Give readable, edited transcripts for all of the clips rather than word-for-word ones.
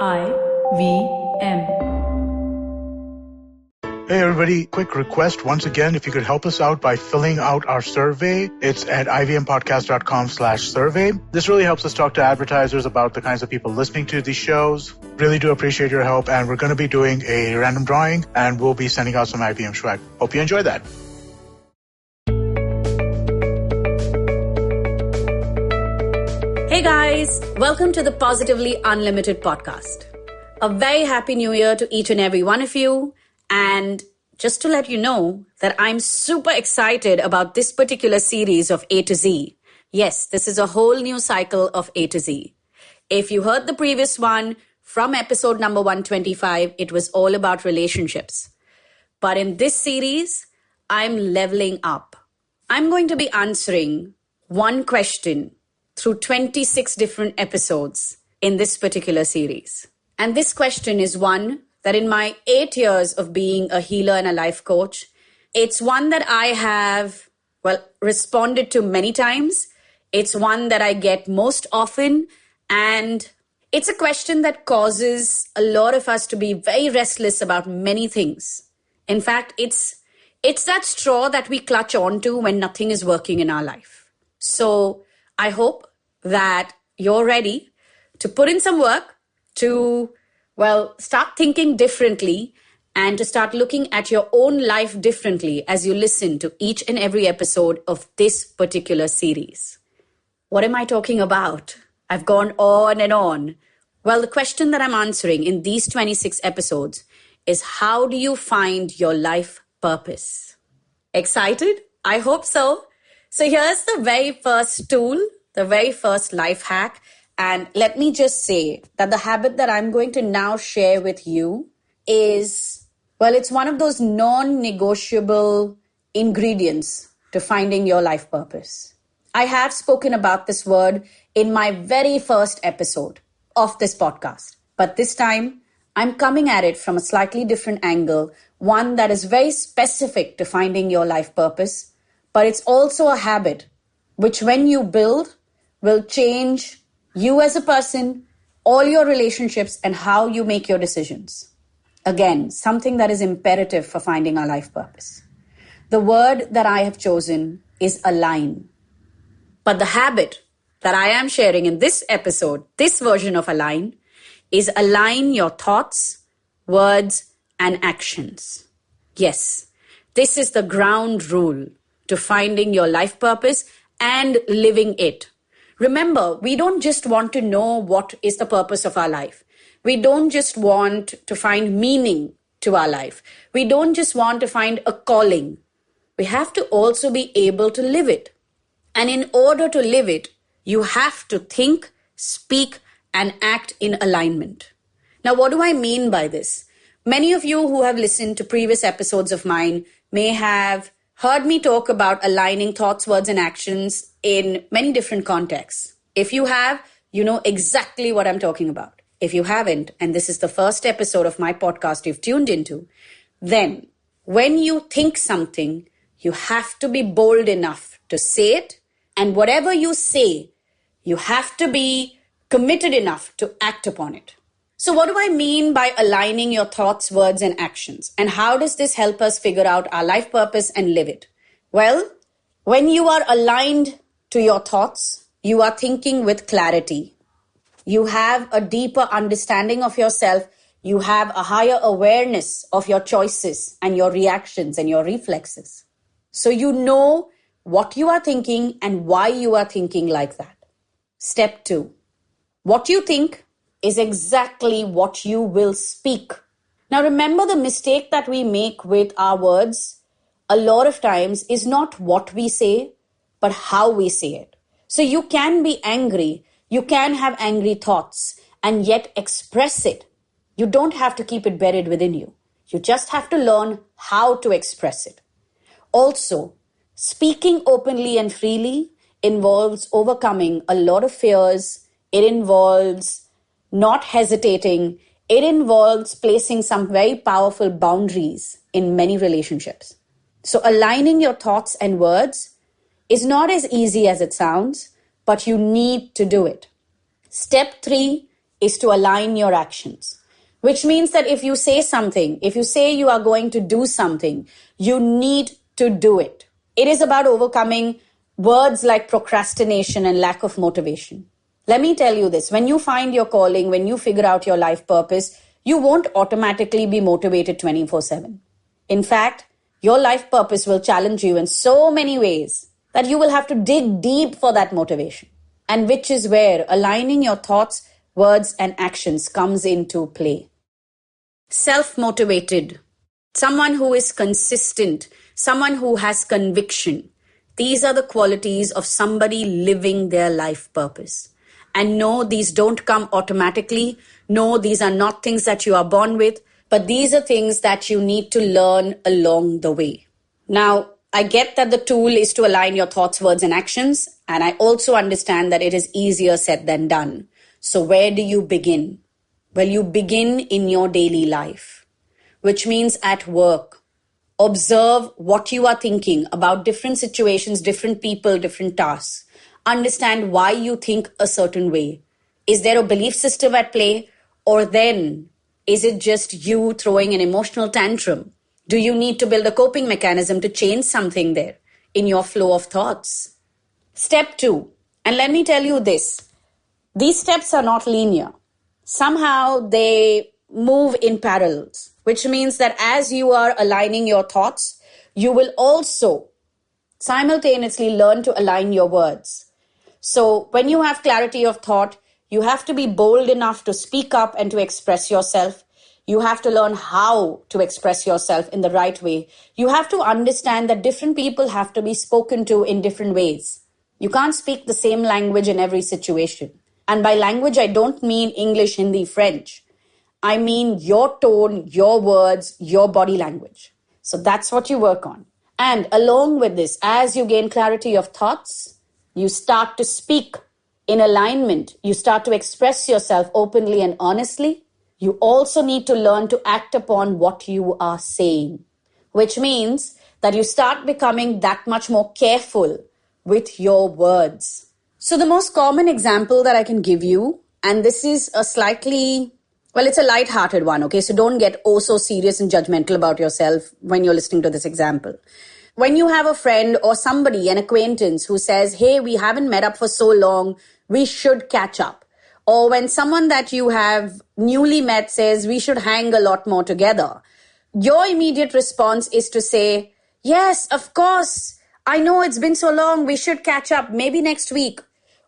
IVM. Hey everybody, quick request once again, if you could help us out by filling out our survey. It's at ivmpodcast.com/survey. This really helps us talk to advertisers about the kinds of people listening to these shows. Really do appreciate your help, and we're going to be doing a random drawing, and we'll be sending out some IVM swag. Hope you enjoy that. Hey guys, welcome to the Positively Unlimited podcast. A very happy new year to each and every one of you. And just to let you know that I'm super excited about this particular series of A to Z. Yes, this is a whole new cycle of A to Z. If you heard the previous one from episode number 125, it was all about relationships. But in this series, I'm leveling up. I'm going to be answering one question through 26 different episodes in this particular series. And this question is one that in my 8 years of being a healer and a life coach, it's one that I have, responded to many times. It's one that I get most often. And it's a question that causes a lot of us to be very restless about many things. In fact, it's that straw that we clutch onto when nothing is working in our life. So I hope that you're ready to put in some work to, start thinking differently and to start looking at your own life differently as you listen to each and every episode of this particular series. What am I talking about? I've gone on and on. Well, the question that I'm answering in these 26 episodes is, how do you find your life purpose? Excited? I hope so. So here's the very first tool, the very first life hack. And let me just say that the habit that I'm going to now share with you is, it's one of those non-negotiable ingredients to finding your life purpose. I have spoken about this word in my very first episode of this podcast. But this time, I'm coming at it from a slightly different angle, one that is very specific to finding your life purpose. But it's also a habit which, when you build, will change you as a person, all your relationships, and how you make your decisions. Again, something that is imperative for finding our life purpose. The word that I have chosen is align. But the habit that I am sharing in this episode, this version of align, is align your thoughts, words, and actions. Yes, this is the ground rule to finding your life purpose and living it. Remember, we don't just want to know what is the purpose of our life. We don't just want to find meaning to our life. We don't just want to find a calling. We have to also be able to live it. And in order to live it, you have to think, speak, and act in alignment. Now, what do I mean by this? Many of you who have listened to previous episodes of mine may have heard me talk about aligning thoughts, words, and actions in many different contexts. If you have, you know exactly what I'm talking about. If you haven't, and this is the first episode of my podcast you've tuned into, then when you think something, you have to be bold enough to say it. And whatever you say, you have to be committed enough to act upon it. So what do I mean by aligning your thoughts, words, and actions? And how does this help us figure out our life purpose and live it? Well, when you are aligned to your thoughts, you are thinking with clarity. You have a deeper understanding of yourself. You have a higher awareness of your choices and your reactions and your reflexes. So you know what you are thinking and why you are thinking like that. Step 2. What you think is exactly what you will speak. Now remember, the mistake that we make with our words a lot of times is not what we say, but how we say it. So you can be angry, you can have angry thoughts and yet express it. You don't have to keep it buried within you. You just have to learn how to express it. Also, speaking openly and freely involves overcoming a lot of fears. It involves not hesitating. It involves placing some very powerful boundaries in many relationships. So aligning your thoughts and words is not as easy as it sounds, but you need to do it. Step 3 is to align your actions, which means that if you say something, if you say you are going to do something, you need to do it. It is about overcoming words like procrastination and lack of motivation. Let me tell you this, when you find your calling, when you figure out your life purpose, you won't automatically be motivated 24/7. In fact, your life purpose will challenge you in so many ways that you will have to dig deep for that motivation. And which is where aligning your thoughts, words, and actions comes into play. Self-motivated, someone who is consistent, someone who has conviction. These are the qualities of somebody living their life purpose. And no, these don't come automatically. No, these are not things that you are born with, but these are things that you need to learn along the way. Now, I get that the tool is to align your thoughts, words, and actions, and I also understand that it is easier said than done. So where do you begin? Well, you begin in your daily life, which means at work. Observe what you are thinking about different situations, different people, different tasks. Understand why you think a certain way. Is there a belief system at play? Or then, is it just you throwing an emotional tantrum? Do you need to build a coping mechanism to change something there in your flow of thoughts? Step 2, and let me tell you this, these steps are not linear. Somehow they move in parallels, which means that as you are aligning your thoughts, you will also simultaneously learn to align your words. So when you have clarity of thought, you have to be bold enough to speak up and to express yourself. You have to learn how to express yourself in the right way. You have to understand that different people have to be spoken to in different ways. You can't speak the same language in every situation. And by language, I don't mean English, Hindi, French. I mean your tone, your words, your body language. So that's what you work on. And along with this, as you gain clarity of thoughts, you start to speak in alignment. You start to express yourself openly and honestly. You also need to learn to act upon what you are saying, which means that you start becoming that much more careful with your words. So the most common example that I can give you, and this is a slightly, well, it's a light-hearted one, okay? So don't get oh so serious and judgmental about yourself when you're listening to this example. When you have a friend or somebody, an acquaintance who says, hey, we haven't met up for so long, we should catch up. Or when someone that you have newly met says, we should hang a lot more together, your immediate response is to say, yes, of course, I know it's been so long, we should catch up, maybe next week.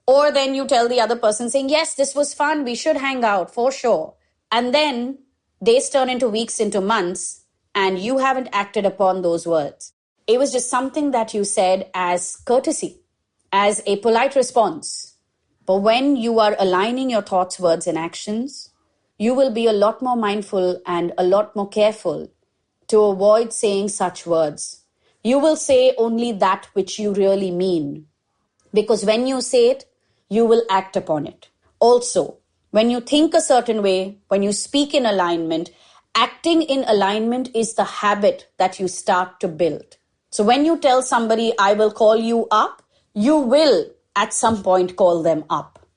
Or then you tell the other person saying, yes, this was fun, we should hang out for sure. And then days turn into weeks, into months, and you haven't acted upon those words. It was just something that you said as courtesy, as a polite response. But when you are aligning your thoughts, words, and actions, you will be a lot more mindful and a lot more careful to avoid saying such words. You will say only that which you really mean. Because when you say it, you will act upon it. Also, when you think a certain way, when you speak in alignment, acting in alignment is the habit that you start to build. So when you tell somebody, I will call you up, you will at some point call them up.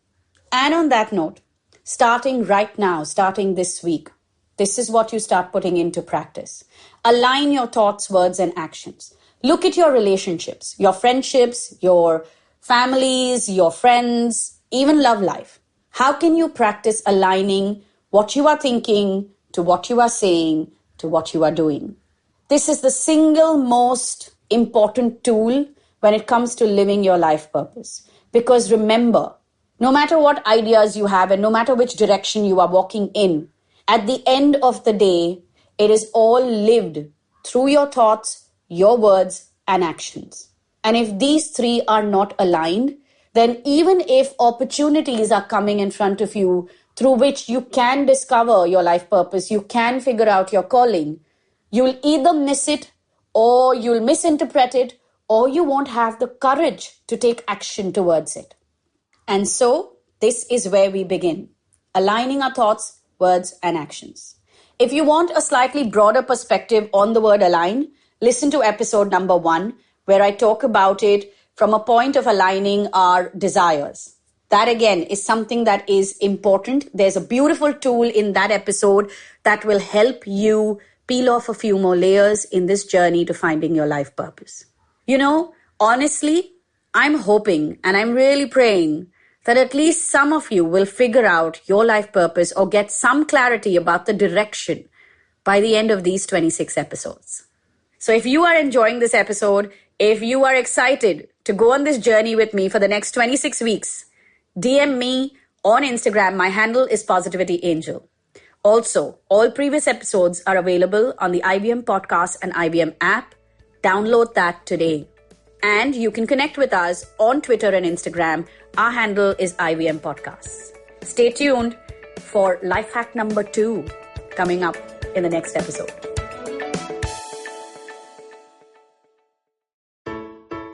And on that note, starting right now, starting this week, this is what you start putting into practice. Align your thoughts, words, and actions. Look at your relationships, your friendships, your families, your friends, even love life. How can you practice aligning what you are thinking to what you are saying to what you are doing? This is the single most important tool when it comes to living your life purpose. Because remember, no matter what ideas you have and no matter which direction you are walking in, at the end of the day, it is all lived through your thoughts, your words, and actions. And if these three are not aligned, then even if opportunities are coming in front of you through which you can discover your life purpose, you can figure out your calling, you'll either miss it or you'll misinterpret it or you won't have the courage to take action towards it. And so this is where we begin, aligning our thoughts, words, and actions. If you want a slightly broader perspective on the word align, listen to episode number 1, where I talk about it from a point of aligning our desires. That again is something that is important. There's a beautiful tool in that episode that will help you peel off a few more layers in this journey to finding your life purpose. Honestly, I'm hoping and I'm really praying that at least some of you will figure out your life purpose or get some clarity about the direction by the end of these 26 episodes. So if you are enjoying this episode, if you are excited to go on this journey with me for the next 26 weeks, DM me on Instagram. My handle is Positivity Angel. Also, all previous episodes are available on the IVM Podcast and IVM app. Download that today. And you can connect with us on Twitter and Instagram. Our handle is IVM Podcasts. Stay tuned for life hack number 2 coming up in the next episode.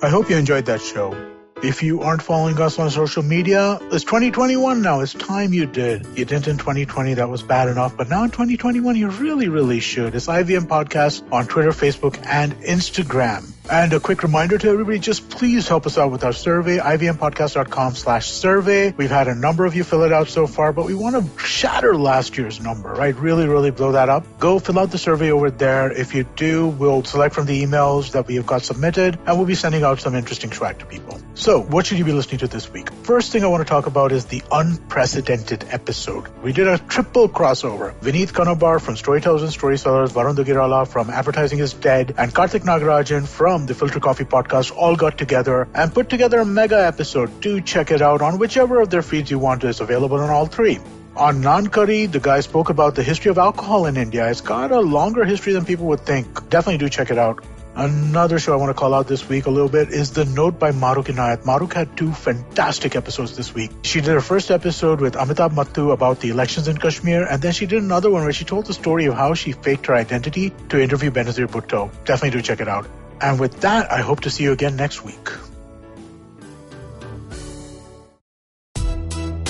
I hope you enjoyed that show. If you aren't following us on social media, it's 2021 now. It's time you did. You didn't in 2020. That was bad enough. But now in 2021, you really, really should. It's IVM Podcast on Twitter, Facebook, and Instagram. And a quick reminder to everybody, just please help us out with our survey, ivmpodcast.com/survey. We've had a number of you fill it out so far, but we want to shatter last year's number, right? Really, really blow that up. Go fill out the survey over there. If you do, we'll select from the emails that we have got submitted, and we'll be sending out some interesting swag to people. So what should you be listening to this week? First thing I want to talk about is the unprecedented episode. We did a triple crossover. Vineet Kanabar from Storytellers and Storysellers, Varun Dugirala from Advertising is Dead, and Karthik Nagarajan from the Filter Coffee Podcast all got together and put together a mega episode. Do check it out on whichever of their feeds you want. It's available on all 3. On Naan Curry, the guy spoke about the history of alcohol in India. It's got a longer history than people would think. Definitely do check it out. Another show I want to call out this week a little bit is The Note by Maruk Inayat. Maruk had 2 fantastic episodes this week. She did her first episode with Amitabh Mattu about the elections in Kashmir, and then she did another one where she told the story of how she faked her identity to interview Benazir Bhutto. Definitely do check it out. And with that, I hope to see you again next week.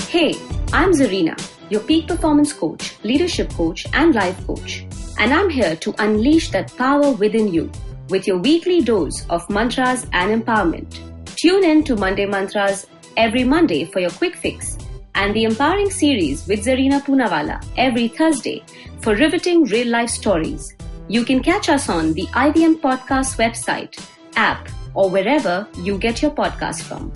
Hey, I'm Zarina, your peak performance coach, leadership coach, and life coach. And I'm here to unleash that power within you with your weekly dose of mantras and empowerment. Tune in to Monday Mantras every Monday for your quick fix, and the Empowering Series with Zarina Poonawalla every Thursday for riveting real-life stories. You can catch us on the IVM Podcast website, app, or wherever you get your podcasts from.